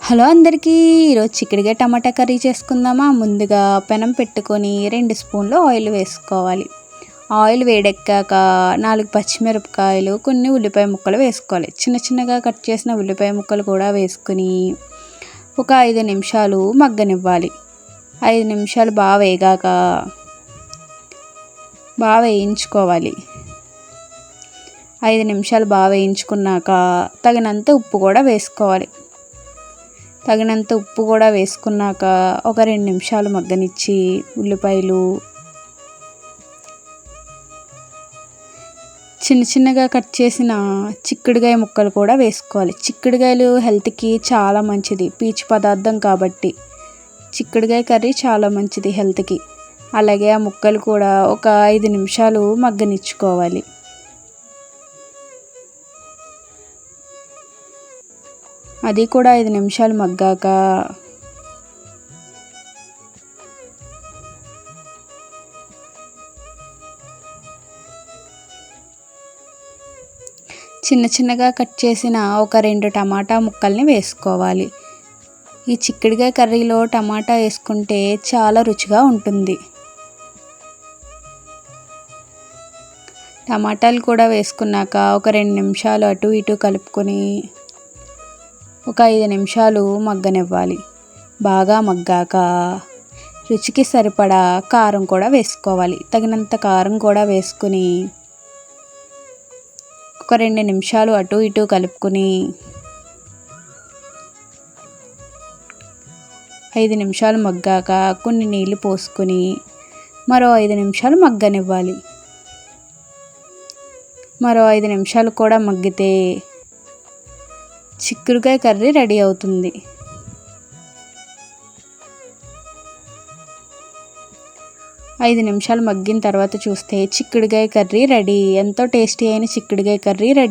Hello అందరికీ, ఈరోజు చిక్కుడుకాయ టమాటా కర్రీ చేసుకుందామా. ముందుగా పెనం పెట్టుకొని 2 స్పూన్లు ఆయిల్ వేసుకోవాలి. ఆయిల్ వేడెక్కాక 4 పచ్చిమిరపకాయలు, కొన్ని ఉల్లిపాయ ముక్కలు వేసుకోవాలి. చిన్న చిన్నగా కట్ చేసిన ఉల్లిపాయ ముక్కలు కూడా వేసుకుని ఒక 5 నిమిషాలు మగ్గనివ్వాలి. 5 నిమిషాలు బాగా వేగాక బాగా వేయించుకోవాలి. 5 నిమిషాలు బాగా వేయించుకున్నాక తగినంత ఉప్పు కూడా వేసుకోవాలి. తగినంత ఉప్పు కూడా వేసుకున్నాక ఒక 2 నిమిషాలు మగ్గనిచ్చి ఉల్లిపాయలు చిన్న చిన్నగా కట్ చేసిన చిక్కుడుకాయ ముక్కలు కూడా వేసుకోవాలి. చిక్కుడుకాయలు హెల్త్కి చాలా మంచిది, పీచు పదార్థం కాబట్టి చిక్కుడుకాయ కర్రీ చాలా మంచిది హెల్త్కి. అలాగే ఆ ముక్కలు కూడా ఒక 5 నిమిషాలు మగ్గనిచ్చుకోవాలి. అది కూడా 5 నిమిషాలు మగ్గాక చిన్న చిన్నగా కట్ చేసిన ఒక 2 టమాటా ముక్కల్ని వేసుకోవాలి. ఈ చిక్కుడుకాయ కర్రీలో టమాటా వేసుకుంటే చాలా రుచిగా ఉంటుంది. టమాటాలు కూడా వేసుకున్నాక ఒక 2 నిమిషాలు అటు ఇటు కలుపుకొని ఒక 5 నిమిషాలు మగ్గనివ్వాలి. బాగా మగ్గాక రుచికి సరిపడా కారం కూడా వేసుకోవాలి. తగినంత కారం కూడా వేసుకుని ఒక 2 నిమిషాలు అటు ఇటు కలుపుకొని 5 నిమిషాలు మగ్గాక కొన్ని నీళ్లు పోసుకొని మరో 5 నిమిషాలు మగ్గనివ్వాలి. మరో 5 నిమిషాలు కూడా మగ్గితే చిక్కుడుకాయ కర్రీ రెడీ అవుతుంది. 5 నిమిషాలు మగ్గిన తర్వాత చూస్తే చిక్కుడుకాయ కర్రీ రెడీ. ఎంతో టేస్టీ అయిన చిక్కుడుకాయ కర్రీ రెడీ.